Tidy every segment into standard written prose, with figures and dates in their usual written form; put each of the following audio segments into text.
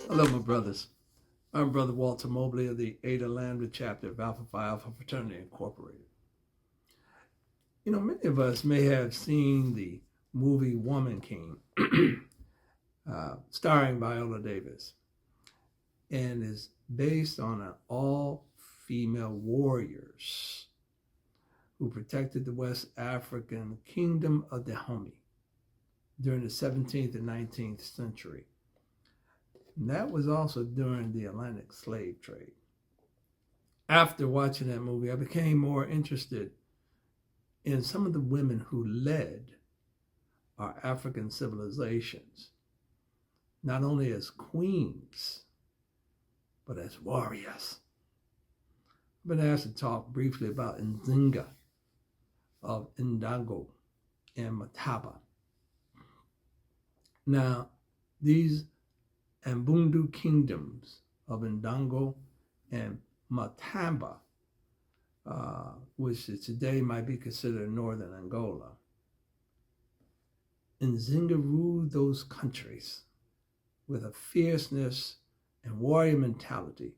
Hello, my brothers. I'm Brother Walter Mobley of the Ada Lambda chapter of Alpha Phi Alpha Fraternity Incorporated. You know, many of us may have seen the movie Woman King, starring Viola Davis, and is based on an all-female warriors who protected the West African kingdom of Dahomey during the 17th and 19th century. And that was also during the Atlantic slave trade. After watching that movie, I became more interested in some of the women who led our African civilizations, not only as queens, but as warriors. I've been asked to talk briefly about Nzinga of Ndango and Mataba. Now, these Ambundu kingdoms of Ndango and Matamba, which today might be considered northern Angola. Nzinga ruled those countries with a fierceness and warrior mentality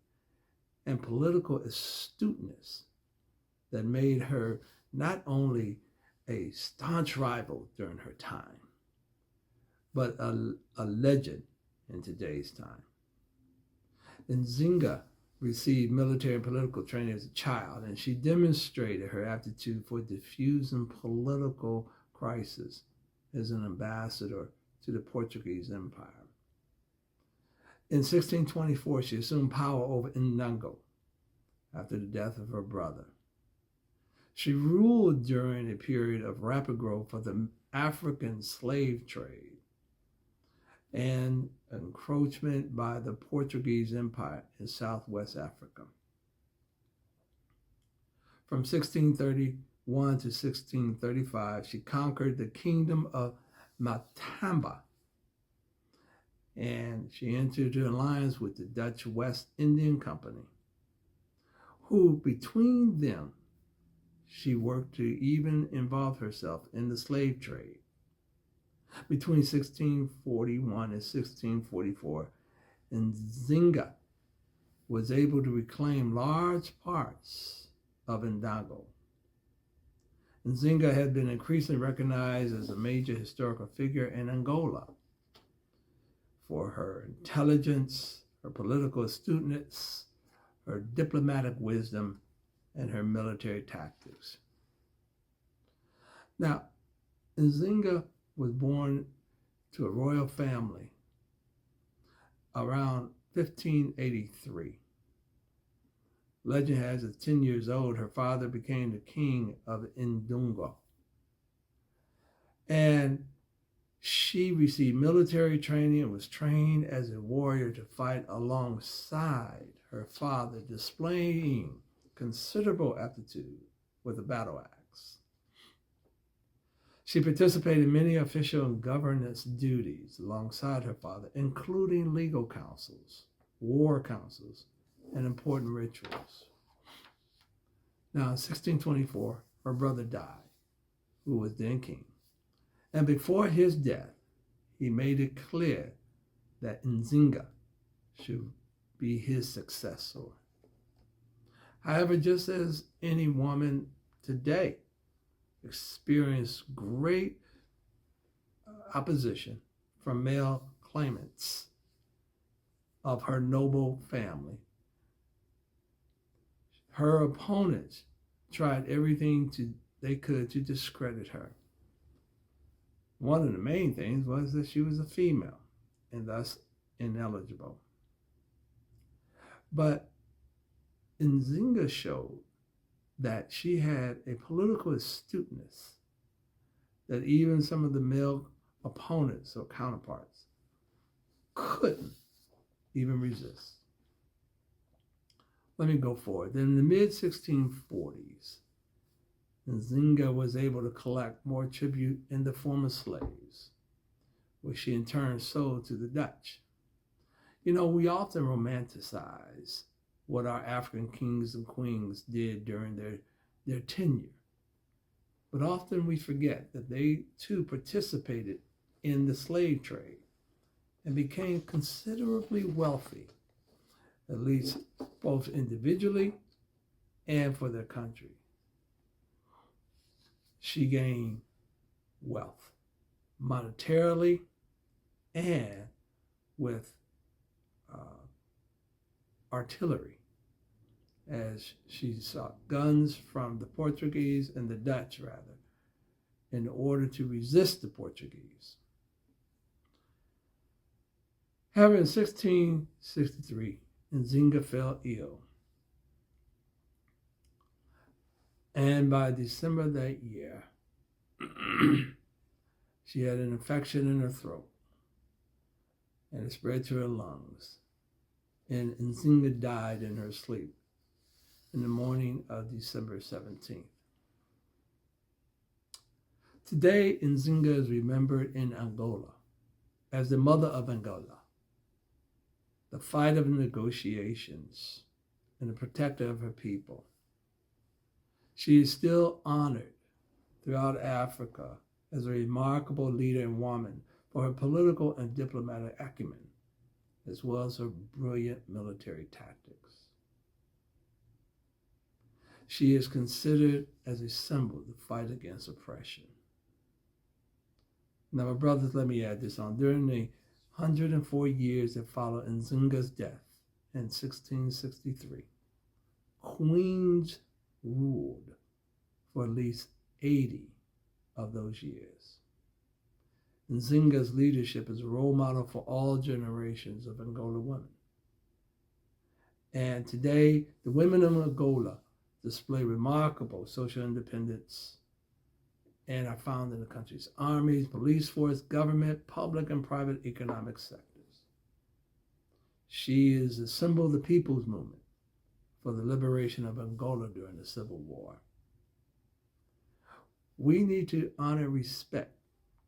and political astuteness that made her not only a staunch rival during her time, but a legend in today's time. Nzinga received military and political training as a child, and she demonstrated her aptitude for diffusing political crisis as an ambassador to the Portuguese Empire. In 1624, she assumed power over Ndango after the death of her brother. She ruled during a period of rapid growth of the African slave trade and encroachment by the Portuguese Empire in Southwest Africa. From 1631 to 1635, she conquered the kingdom of Matamba, and she entered an alliance with the Dutch West Indian Company, who between them, she worked to even involve herself in the slave trade. Between 1641 and 1644, Nzinga was able to reclaim large parts of Ndango. Nzinga had been increasingly recognized as a major historical figure in Angola for her intelligence, her political astuteness, her diplomatic wisdom, and her military tactics. Now, Nzinga was born to a royal family around 1583. Legend has it, 10 years old, her father became the king of Ndungo. And she received military training and was trained as a warrior to fight alongside her father, displaying considerable aptitude with a battle axe. She participated in many official and governance duties alongside her father, including legal councils, war councils, and important rituals. Now, in 1624, her brother died, who was then king. And before his death, he made it clear that Nzinga should be his successor. However, just as any woman today experienced great opposition from male claimants of her noble family, her opponents tried everything they could to discredit her. One of the main things was that she was a female and thus ineligible. But Nzinga showed that she had a political astuteness that even some of the male opponents or counterparts couldn't even resist. Let me go forward. In the mid-1640s, Nzinga was able to collect more tribute in the form of slaves, which she in turn sold to the Dutch. You know, we often romanticize what our African kings and queens did during their tenure. But often we forget that they too participated in the slave trade and became considerably wealthy, at least both individually and for their country. She gained wealth monetarily and with artillery, as she sought guns from the Portuguese and the Dutch, rather, in order to resist the Portuguese. However, in 1663, Nzinga fell ill. And by December of that year, she had an infection in her throat, and it spread to her lungs. And Nzinga died in her sleep in the morning of December 17th. Today, Nzinga is remembered in Angola as the mother of Angola, the fighter of negotiations, and the protector of her people. She is still honored throughout Africa as a remarkable leader and woman for her political and diplomatic acumen, as well as her brilliant military tactics. She is considered as a symbol of the fight against oppression. Now, my brothers, let me add this on. During the 104 years that followed Nzinga's death in 1663, queens ruled for at least 80 of those years. Nzinga's leadership is a role model for all generations of Angola women. And today, the women of Angola display remarkable social independence and are found in the country's armies, police force, government, public and private economic sectors. She is a symbol of the people's movement for the liberation of Angola during the Civil War. We need to honor and respect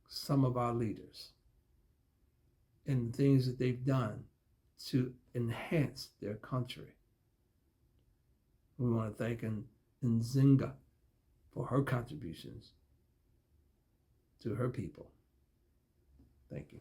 some of our leaders and the things that they've done to enhance their country. We want to thank Nzinga for her contributions to her people. Thank you.